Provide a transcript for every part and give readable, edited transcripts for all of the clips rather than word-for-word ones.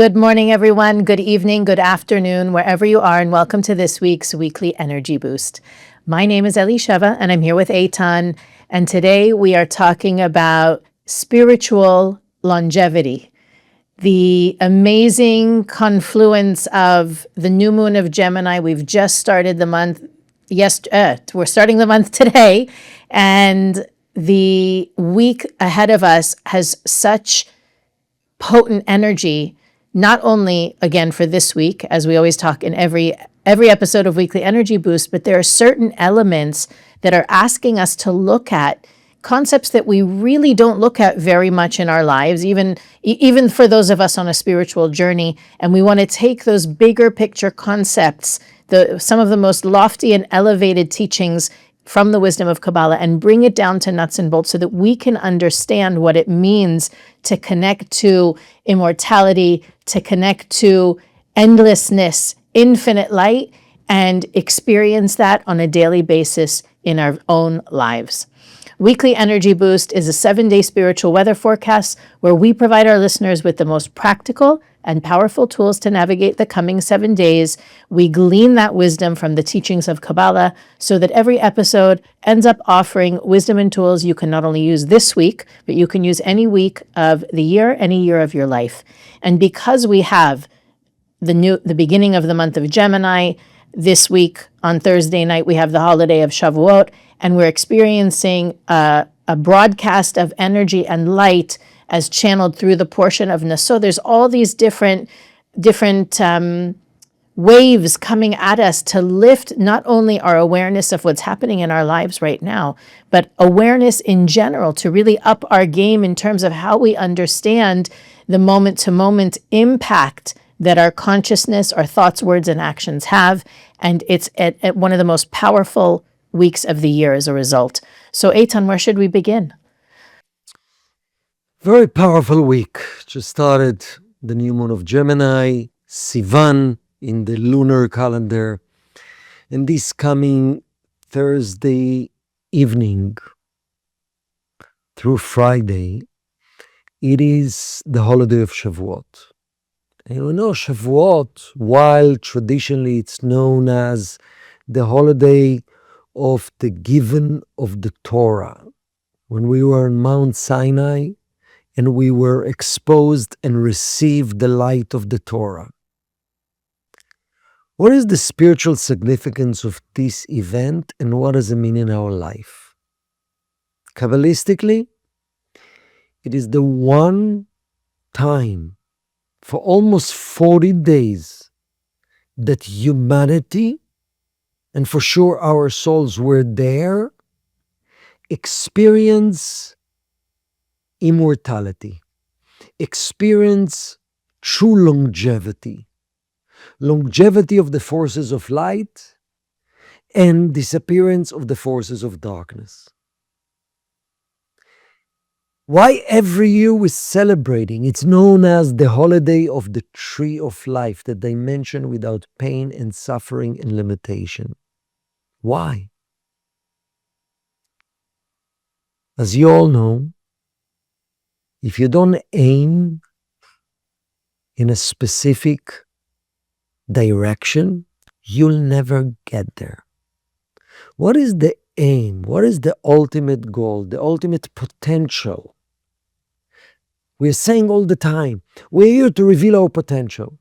Good morning, everyone. Good evening, good afternoon, wherever you are, and welcome to this week's Weekly Energy Boost. My name is Elisheva, and I'm here with Eitan, and today we are talking about spiritual longevity, the amazing confluence of the new moon of Gemini. We've just started the month. We're starting the month today, and the week ahead of us has such potent energy, not only again for this week, as we always talk in every episode of Weekly Energy Boost, but there are certain elements that are asking us to look at concepts that we really don't look at very much in our lives, even for those of us on a spiritual journey. And we want to take those bigger picture concepts, some of the most lofty and elevated teachings from the wisdom of Kabbalah, and bring it down to nuts and bolts so that we can understand what it means to connect to immortality, to connect to endlessness, infinite light, and experience that on a daily basis in our own lives. Weekly Energy Boost is a 7-day spiritual weather forecast where we provide our listeners with the most practical and powerful tools to navigate the coming 7 days. We glean that wisdom from the teachings of Kabbalah so that every episode ends up offering wisdom and tools you can not only use this week, but you can use any week of the year, any year of your life. And because we have the beginning of the month of Gemini, this week on Thursday night, we have the holiday of Shavuot, and we're experiencing a broadcast of energy and light as channeled through the portion of Naso. There's all these different waves coming at us to lift not only our awareness of what's happening in our lives right now, but awareness in general, to really up our game in terms of how we understand the moment-to-moment impact that our consciousness, our thoughts, words, and actions have. And it's at one of the most powerful weeks of the year as a result. So Eitan, where should we begin? Very powerful week. Just started the new moon of Gemini, Sivan in the lunar calendar. And this coming Thursday evening through Friday, it is the holiday of Shavuot. And you know, Shavuot, while traditionally it's known as the holiday of the giving of the Torah, when we were on Mount Sinai and we were exposed and received the light of the Torah. What is the spiritual significance of this event, and what does it mean in our life? Kabbalistically, it is the one time for almost 40 days that humanity, and for sure our souls were there, experience immortality, experience true longevity of the forces of light and disappearance of the forces of darkness. Why every year we're celebrating? It's known as the holiday of the tree of life, the dimension without pain and suffering and limitation. Why? As you all know, if you don't aim in a specific direction, you'll never get there. What is the aim? What is the ultimate goal, the ultimate potential? We're saying all the time, we're here to reveal our potential.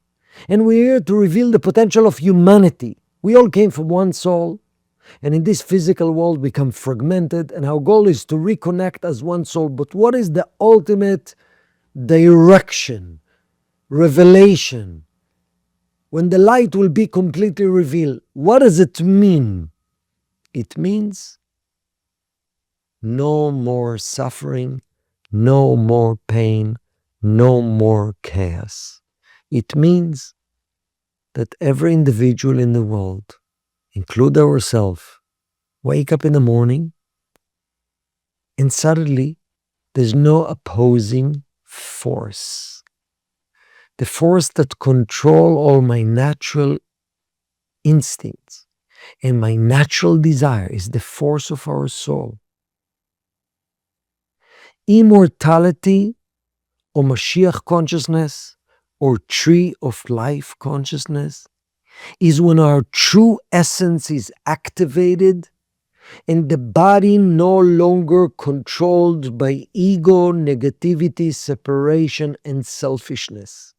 And we're here to reveal the potential of humanity. We all came from one soul. And in this physical world, we become fragmented. And our goal is to reconnect as one soul. But what is the ultimate direction, revelation? When the light will be completely revealed, what does it mean? It means no more suffering, no more pain, no more chaos. It means that every individual in the world, include ourselves, wake up in the morning and suddenly there's no opposing force. The force that control all my natural instincts and my natural desire is the force of our soul. Immortality or Mashiach consciousness or tree of life consciousness is when our true essence is activated and the body no longer controlled by ego, negativity, separation, and selfishness.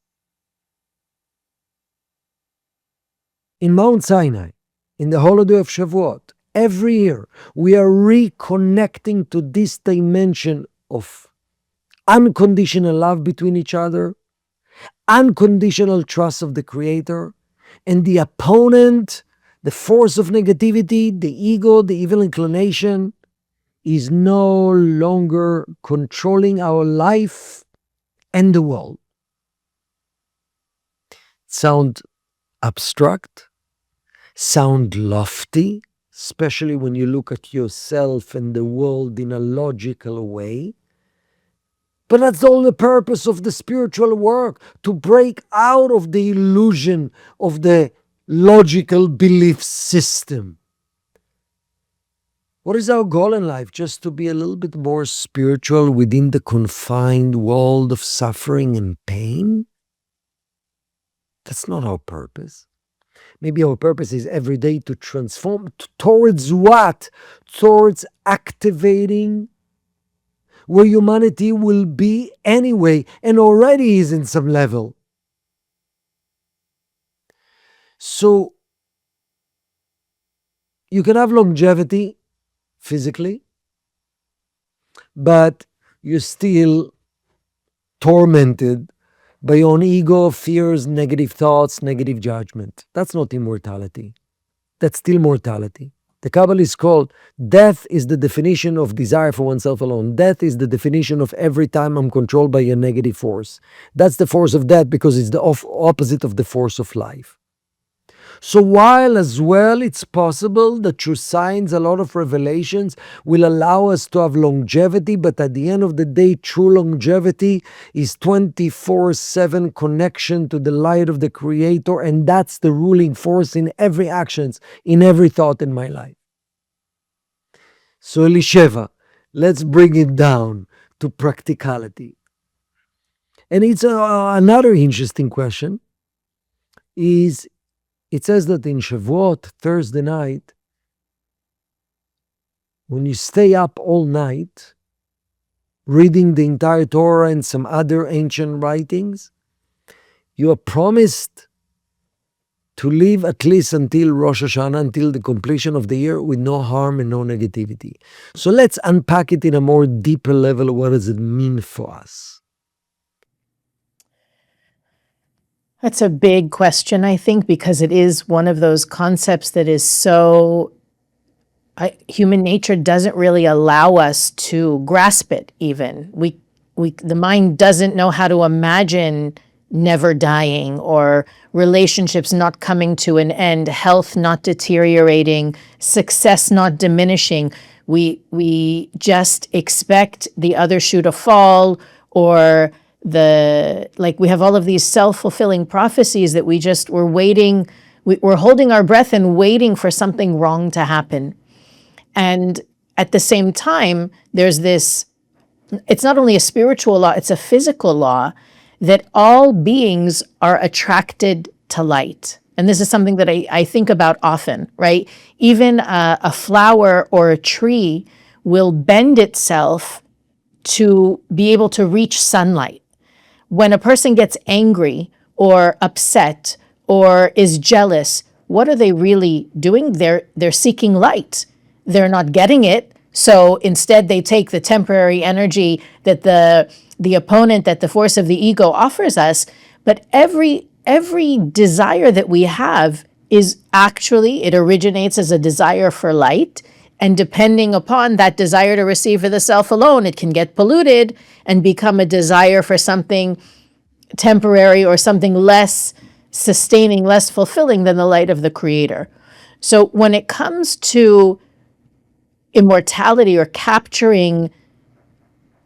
In Mount Sinai, in the holiday of Shavuot, every year we are reconnecting to this dimension of unconditional love between each other, unconditional trust of the Creator, and the opponent, the force of negativity, the ego, the evil inclination, is no longer controlling our life and the world. Sound abstract? Sound lofty? Especially when you look at yourself and the world in a logical way. But that's all the purpose of the spiritual work, to break out of the illusion of the logical belief system. What is our goal in life? Just to be a little bit more spiritual within the confined world of suffering and pain? That's not our purpose. Maybe our purpose is every day to transform towards what? Towards activating where humanity will be anyway, and already is in some level. So you can have longevity physically, but you're still tormented by your own ego, fears, negative thoughts, negative judgment. That's not immortality. That's still mortality. The Kabbalah is called death is the definition of desire for oneself alone. Death is the definition of every time I'm controlled by a negative force. That's the force of death because it's the opposite of the force of life. So while as well it's possible that through science, a lot of revelations will allow us to have longevity, but at the end of the day, true longevity is 24/7 connection to the light of the Creator, and that's the ruling force in every actions, in every thought in my life. So Elisheva, let's bring it down to practicality. And it's another interesting question is, it says that in Shavuot, Thursday night, when you stay up all night, reading the entire Torah and some other ancient writings, you are promised to live at least until Rosh Hashanah, until the completion of the year, with no harm and no negativity. So let's unpack it in a more deeper level. What does it mean for us? That's a big question, I think, because it is one of those concepts that is so human nature doesn't really allow us to grasp it. Even the mind doesn't know how to imagine never dying, or relationships not coming to an end, health not deteriorating, success not diminishing. We just expect the other shoe to fall, or we have all of these self-fulfilling prophecies that we're waiting, we're holding our breath and waiting for something wrong to happen. And at the same time, there's this, it's not only a spiritual law, it's a physical law that all beings are attracted to light. And this is something that I think about often, right? Even a flower or a tree will bend itself to be able to reach sunlight. When a person gets angry or upset or is jealous, what are they really doing? They're seeking light. They're not getting it. So instead they take the temporary energy that the opponent, that the force of the ego offers us. But every desire that we have is actually, it originates as a desire for light. And depending upon that desire to receive for the self alone, it can get polluted and become a desire for something temporary or something less sustaining, less fulfilling than the light of the Creator. So when it comes to immortality or capturing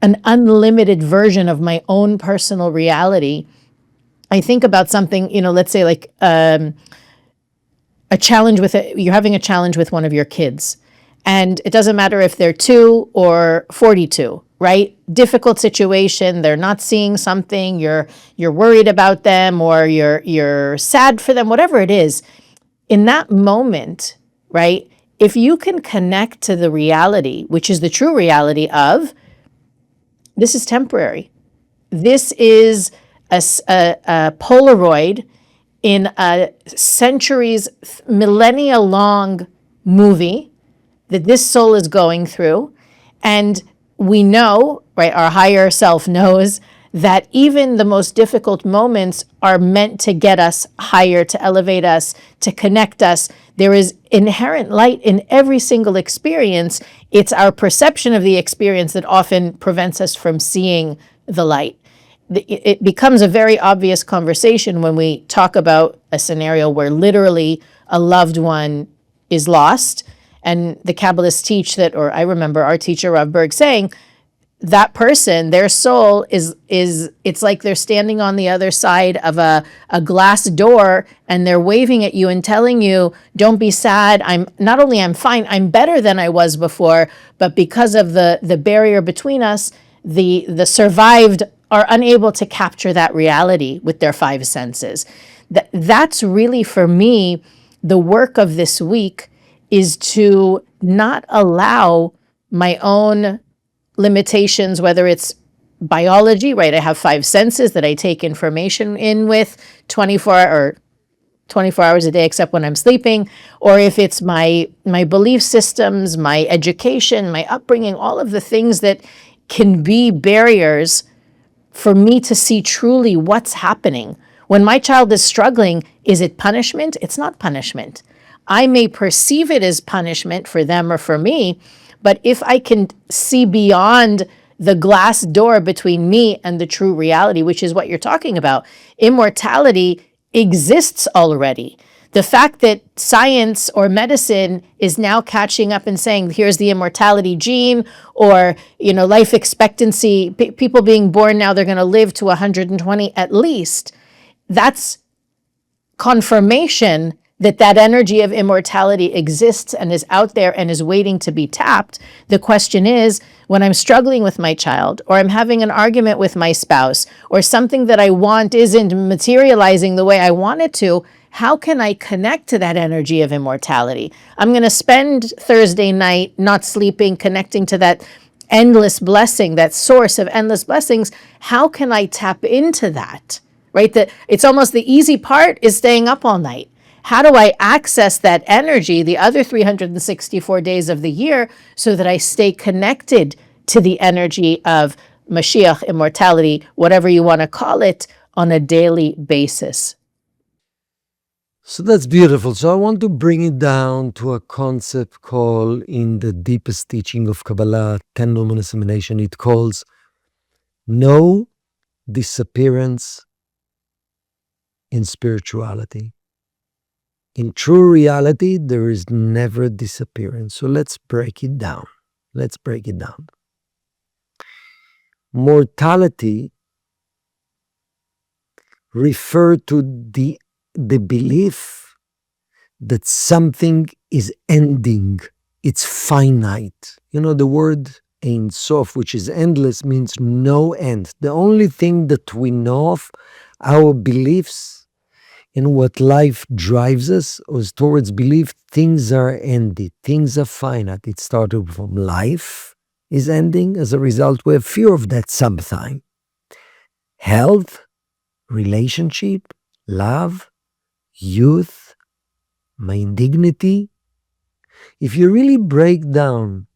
an unlimited version of my own personal reality, I think about something, let's say a challenge you're having a challenge with one of your kids, And it doesn't matter if they're 2 or 42, right? Difficult situation, they're not seeing something, you're worried about them, or you're sad for them, whatever it is. In that moment, right? If you can connect to the reality, which is the true reality of this is temporary. This is a Polaroid in a centuries, millennia long movie that this soul is going through. And we know, right, our higher self knows that even the most difficult moments are meant to get us higher, to elevate us, to connect us. There is inherent light in every single experience. It's our perception of the experience that often prevents us from seeing the light. It becomes a very obvious conversation when we talk about a scenario where literally a loved one is lost. And the Kabbalists teach that, or I remember our teacher Rav Berg saying, that person, their soul is it's like they're standing on the other side of a glass door, and they're waving at you and telling you, don't be sad. I'm not only I'm fine, I'm better than I was before, but because of the barrier between us, the survived are unable to capture that reality with their five senses. That's really for me the work of this week, is to not allow my own limitations, whether it's biology, right? I have five senses that I take information in with 24 hours a day, except when I'm sleeping, or if it's my belief systems, my education, my upbringing, all of the things that can be barriers for me to see truly what's happening. When my child is struggling, is it punishment? It's not punishment. I may perceive it as punishment for them or for me, but if I can see beyond the glass door between me and the true reality, which is what you're talking about, immortality exists already. The fact that science or medicine is now catching up and saying, here's the immortality gene, or life expectancy, people being born now, they're going to live to 120 at least. That's confirmation that that energy of immortality exists and is out there and is waiting to be tapped. The question is, when I'm struggling with my child, or I'm having an argument with my spouse, or something that I want isn't materializing the way I want it to, how can I connect to that energy of immortality? I'm going to spend Thursday night not sleeping, connecting to that endless blessing, that source of endless blessings. How can I tap into that? Right? It's almost the easy part is staying up all night. How do I access that energy the other 364 days of the year so that I stay connected to the energy of Mashiach, immortality, whatever you want to call it, on a daily basis? So that's beautiful. So I want to bring it down to a concept called, in the deepest teaching of Kabbalah, 10 luminous emanation, it calls no disappearance in spirituality. In true reality, there is never disappearance. So let's break it down. Let's break it down. Mortality refer to the belief that something is ending. It's finite. The word Ein Sof, which is endless, means no end. The only thing that we know of, our beliefs and what life drives us, is towards belief things are ended, things are finite. It started from life is ending. As a result, we have fear of that sometime. Health, relationship, love, youth, my dignity. If you really break down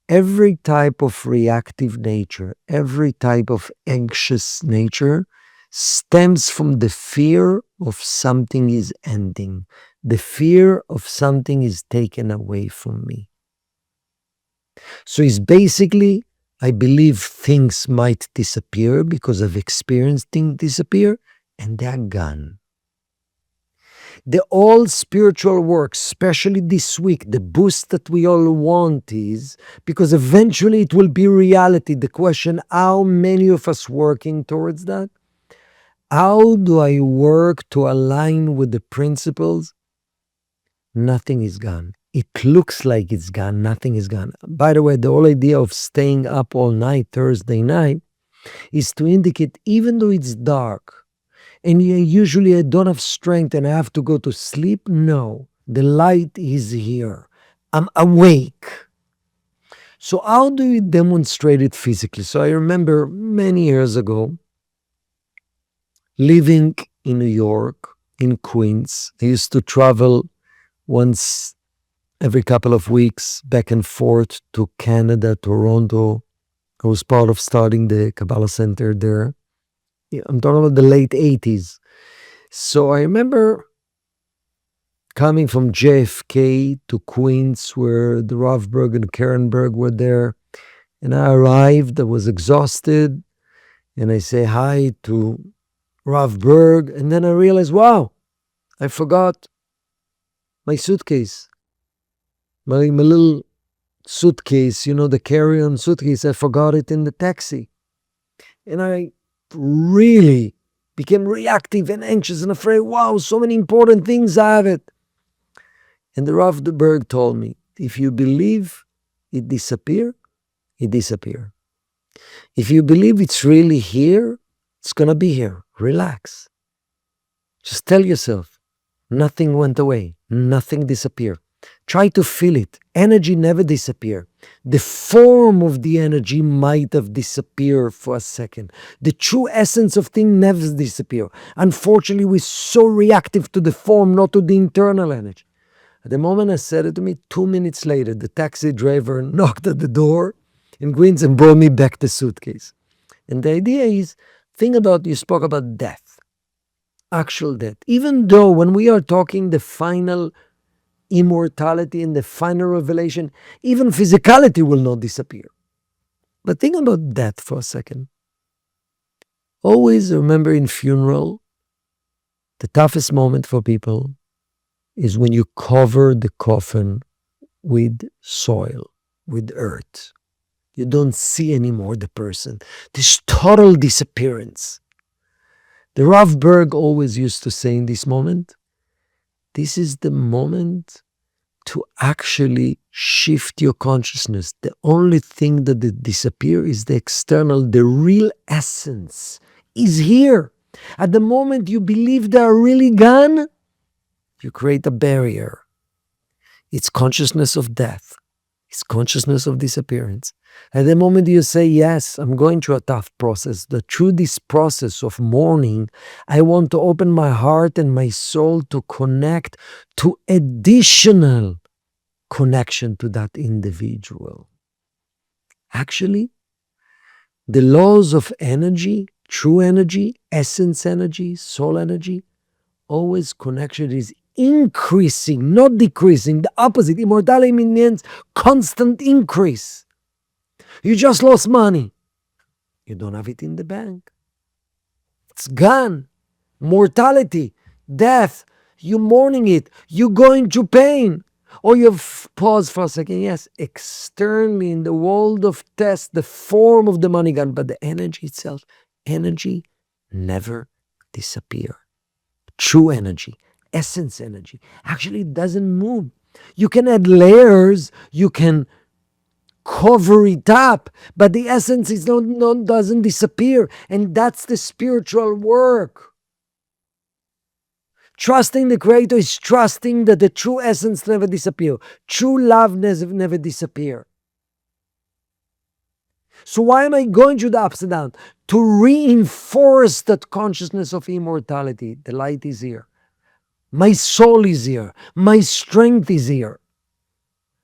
every type of reactive nature, every type of anxious nature, stems from the fear of something is ending, the fear of something is taken away from me. So it's basically, I believe things might disappear because I've experienced things disappear, and they're gone. The all spiritual work, especially this week, the boost that we all want is, because eventually it will be reality. The question, how many of us working towards that? How do I work to align with the principles nothing is gone. It looks like it's gone, nothing is gone. By the way, the whole idea of staying up all night, Thursday night, is to indicate even though it's dark and usually I don't have strength and I have to go to sleep, no, the light is here. I'm awake. So, how do you demonstrate it physically? So, I remember many years ago living in New York, in Queens. I used to travel once every couple of weeks back and forth to Canada, Toronto. I was part of starting the Kabbalah Center there. Yeah, I'm talking about the late 80s. So I remember coming from JFK to Queens, where the Ravberg and Karenberg were there. And I arrived, I was exhausted, and I say hi to Ravberg. And then I realized, wow, I forgot my suitcase, my little suitcase, the carry-on suitcase. I forgot it in the taxi. And I really became reactive and anxious and afraid. Wow, so many important things I have it. And the Rav de Berg told me, if you believe it disappear, it disappear. If you believe it's really here, it's going to be here. Relax. Just tell yourself, nothing went away. Nothing disappeared. Try to feel it. Energy never disappear. The form of the energy might have disappeared for a second. The true essence of thing never disappear. Unfortunately, we're so reactive to the form, not to the internal energy. At the moment I said it to me, 2 minutes later, the taxi driver knocked at the door in Queens and brought me back the suitcase. And the idea is, you spoke about death, actual death. Even though when we are talking the final immortality and the final revelation, even physicality will not disappear. But think about death for a second. Always remember in funeral, the toughest moment for people is when you cover the coffin with soil, with earth. You don't see anymore the person. This total disappearance. The Rav Berg always used to say in this moment, this is the moment to actually shift your consciousness. The only thing that disappear is the external. The real essence is here. At the moment you believe they are really gone, you create a barrier. It's consciousness of death. It's consciousness of disappearance. At the moment you say, yes, I'm going through a tough process, that through this process of mourning, I want to open my heart and my soul to connect to additional connection to that individual. Actually, the laws of energy, true energy, essence energy, soul energy, always connection is increasing, not decreasing. The opposite. Immortality means constant increase. You just lost money. You don't have it in the bank. It's gone. Mortality, death, you mourning it. You going through pain. Or you've paused for a second. Yes, externally in the world of test, the form of the money gone, but the energy itself, energy never disappear. True energy, essence energy, actually doesn't move. You can add layers, you can cover it up, but the essence is doesn't disappear, and that's the spiritual work. Trusting the Creator is trusting that the true essence never disappear. True love never disappear. So why am I going through the ups and downs? To reinforce that consciousness of immortality. The light is here. My soul is here. My strength is here.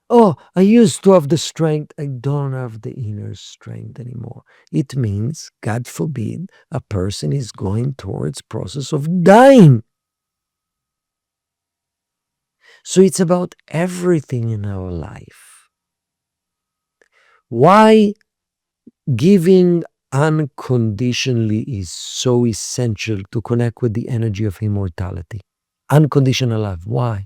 Oh, I used to have the strength. I don't have the inner strength anymore. It means, God forbid, a person is going towards process of dying. So it's about everything in our life. Why giving unconditionally is so essential to connect with the energy of immortality. Unconditional love. Why?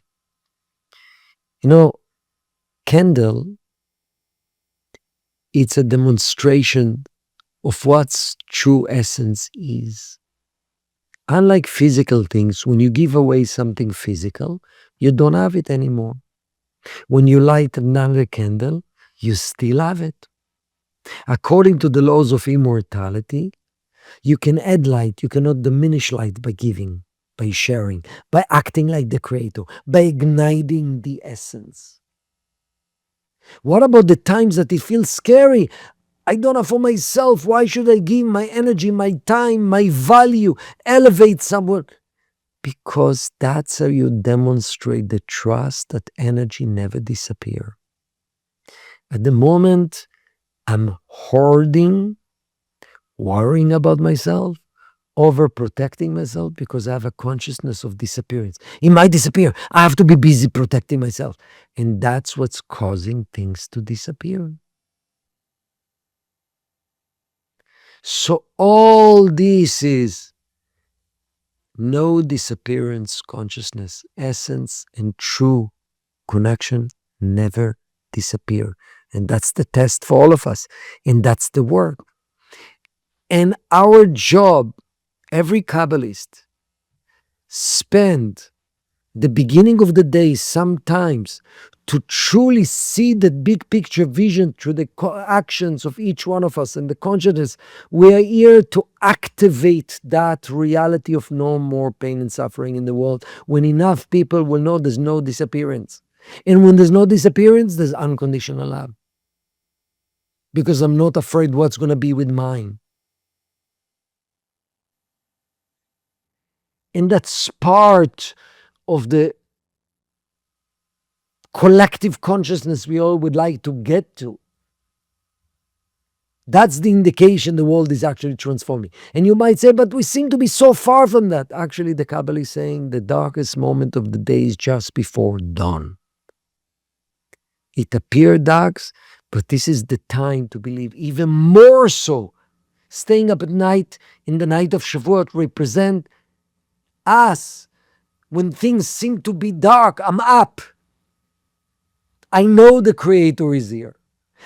Candle, it's a demonstration of what's true essence is. Unlike physical things, when you give away something physical, you don't have it anymore. When you light another candle, you still have it. According to the laws of immortality, you can add light, you cannot diminish light by giving, by sharing, by acting like the creator, by igniting the essence. What about the times that it feels scary? I don't know for myself. Why should I give my energy, my time, my value, elevate someone? Because that's how you demonstrate the trust that energy never disappears. At the moment, I'm hoarding, worrying about myself, overprotecting myself because I have a consciousness of disappearance. It might disappear. I have to be busy protecting myself. And that's what's causing things to disappear. So all this is no disappearance consciousness, essence and true connection never disappear. And that's the test for all of us. And that's the work. And our job, every Kabbalist, spend the beginning of the day sometimes to truly see the big picture vision through the actions of each one of us and the consciousness. We are here to activate that reality of no more pain and suffering in the world when enough people will know there's no disappearance. And when there's no disappearance, there's unconditional love. Because I'm not afraid what's going to be with mine. And that's part of the collective consciousness we all would like to get to. That's the indication the world is actually transforming. And you might say, but we seem to be so far from that. Actually, the Kabbalah is saying the darkest moment of the day is just before dawn. It appeared dark, but this is the time to believe even more so. Staying up at night in the night of Shavuot represent us. When things seem to be dark, I'm up. I know the Creator is here.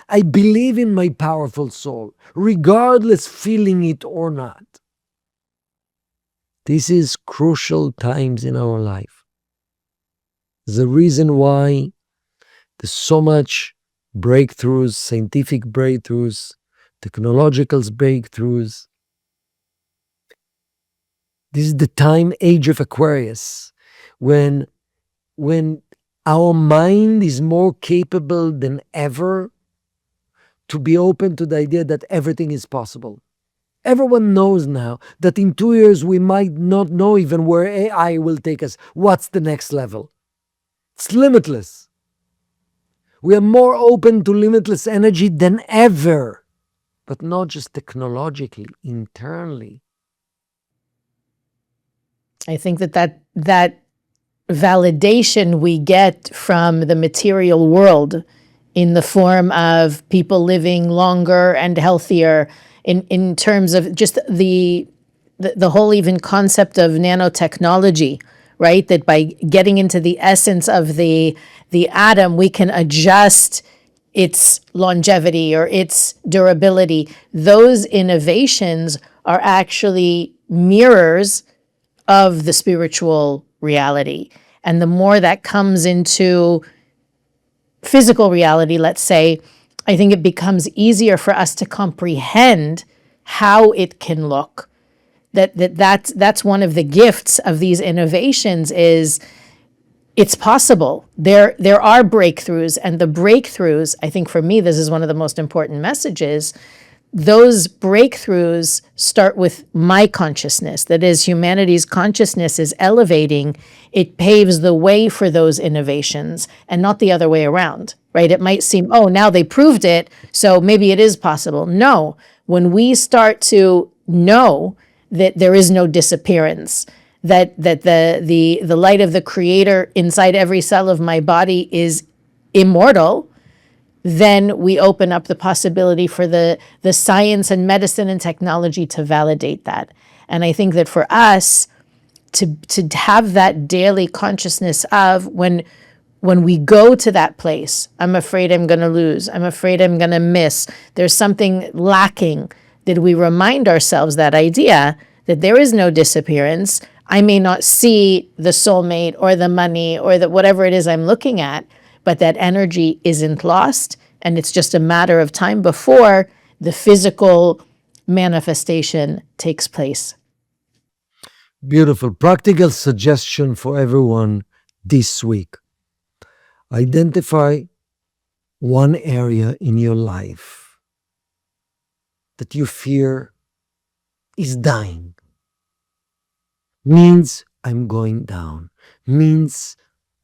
I believe in my powerful soul, regardless feeling it or not. This is crucial times in our life. The reason why there's so much breakthroughs, scientific breakthroughs, technological breakthroughs. This is the time age of Aquarius, when our mind is more capable than ever to be open to the idea that everything is possible. Everyone knows now that in 2 years we might not know even where AI will take us. What's the next level? It's limitless. We are more open to limitless energy than ever, but not just technologically, internally. I think that validation we get from the material world in the form of people living longer and healthier in terms of just the whole even concept of nanotechnology, right? That by getting into the essence of the atom, we can adjust its longevity or its durability. Those innovations are actually mirrors of the spiritual reality. And the more that comes into physical reality, let's say, I think it becomes easier for us to comprehend how it can look. That's one of the gifts of these innovations is it's possible. There are breakthroughs, and the breakthroughs, I think for me, this is one of the most important messages. Those breakthroughs start with my consciousness. That is, humanity's consciousness is elevating. It paves the way for those innovations and not the other way around, right? It might seem, oh, now they proved it, so maybe it is possible. No, when we start to know that there is no disappearance, that the light of the Creator inside every cell of my body is immortal, then we open up the possibility for the science and medicine and technology to validate that. And I think that for us to have that daily consciousness of when we go to that place, I'm afraid I'm going to lose. I'm afraid I'm going to miss. There's something lacking. Did we remind ourselves that idea that there is no disappearance? I may not see the soulmate or the money or the whatever it is I'm looking at, but that energy isn't lost. And it's just a matter of time before the physical manifestation takes place. Beautiful. Practical suggestion for everyone this week. Identify one area in your life that you fear is dying. Means I'm going down. Means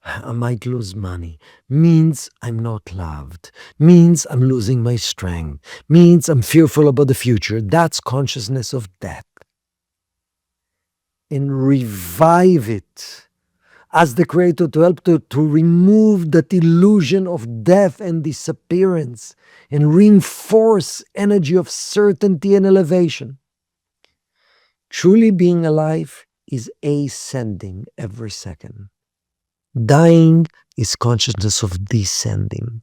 I might lose money. Means I'm not loved. Means I'm losing my strength. Means I'm fearful about the future. That's consciousness of death. And revive it. Ask the Creator to help to remove that illusion of death and disappearance and reinforce energy of certainty and elevation. Truly being alive is ascending every second. Dying is consciousness of descending.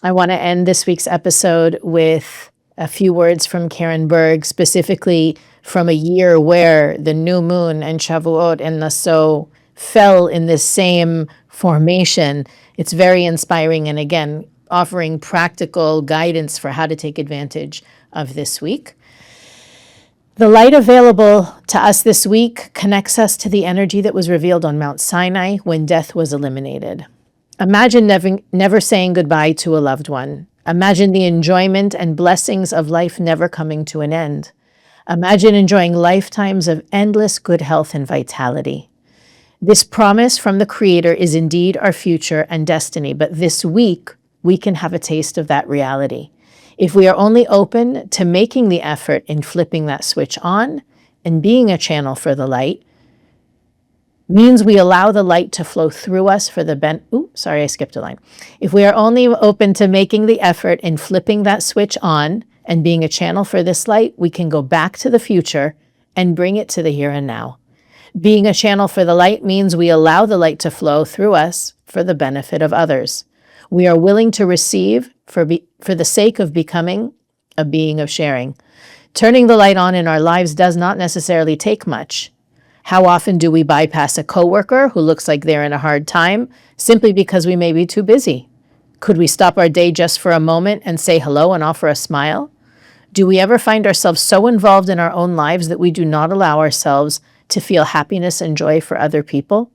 I want to end this week's episode with a few words from Karen Berg, specifically from a year where the new moon and Shavuot and Nassau fell in the same formation. It's very inspiring and, again, offering practical guidance for how to take advantage of this week. The light available to us this week connects us to the energy that was revealed on Mount Sinai when death was eliminated. Imagine never saying goodbye to a loved one. Imagine the enjoyment and blessings of life never coming to an end. Imagine enjoying lifetimes of endless good health and vitality. This promise from the Creator is indeed our future and destiny, but this week we can have a taste of that reality. If we are only open to making the effort in flipping that switch on and being a channel for the light, means we allow the light to flow through us for the I skipped a line. If we are only open to making the effort in flipping that switch on and being a channel for this light, we can go back to the future and bring it to the here and now. Being a channel for the light means we allow the light to flow through us for the benefit of others. We are willing to receive for the sake of becoming a being of sharing. Turning the light on in our lives does not necessarily take much. How often do we bypass a coworker who looks like they're in a hard time simply because we may be too busy? Could we stop our day just for a moment and say hello and offer a smile? Do we ever find ourselves so involved in our own lives that we do not allow ourselves to feel happiness and joy for other people?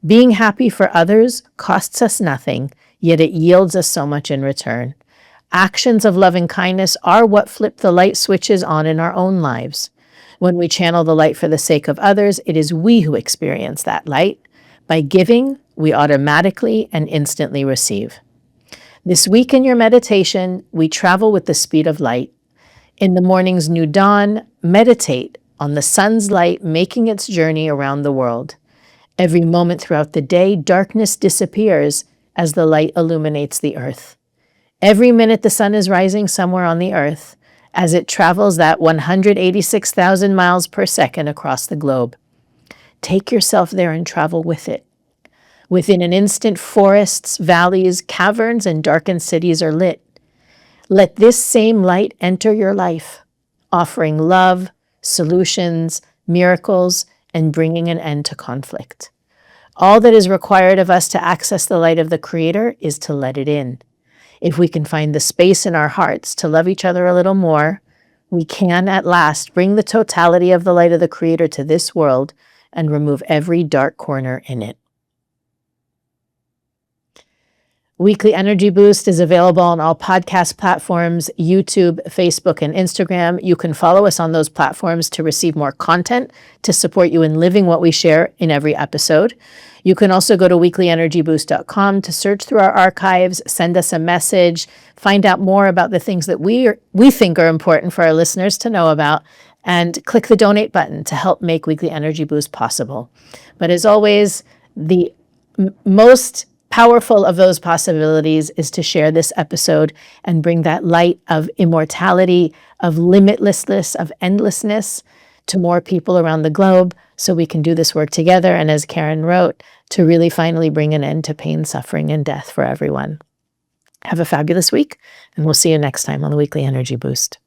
Being happy for others costs us nothing, yet it yields us so much in return. Actions of loving kindness are what flip the light switches on in our own lives. When we channel the light for the sake of others, it is we who experience that light. By giving, we automatically and instantly receive. This week in your meditation, we travel with the speed of light. In the morning's new dawn, meditate on the sun's light making its journey around the world. Every moment throughout the day, darkness disappears as the light illuminates the earth. Every minute the sun is rising somewhere on the earth, as it travels that 186,000 miles per second across the globe. Take yourself there and travel with it. Within an instant, forests, valleys, caverns, and darkened cities are lit. Let this same light enter your life, offering love, solutions, miracles, and bringing an end to conflict. All that is required of us to access the light of the Creator is to let it in. If we can find the space in our hearts to love each other a little more, we can at last bring the totality of the light of the Creator to this world and remove every dark corner in it. Weekly Energy Boost is available on all podcast platforms, YouTube, Facebook, and Instagram. You can follow us on those platforms to receive more content to support you in living what we share in every episode. You can also go to weeklyenergyboost.com to search through our archives, send us a message, find out more about the things that we think are important for our listeners to know about, and click the donate button to help make Weekly Energy Boost possible. But as always, the most powerful of those possibilities is to share this episode and bring that light of immortality, of limitlessness, of endlessness to more people around the globe so we can do this work together. And as Karen wrote, to really finally bring an end to pain, suffering, and death for everyone. Have a fabulous week, and we'll see you next time on the Weekly Energy Boost.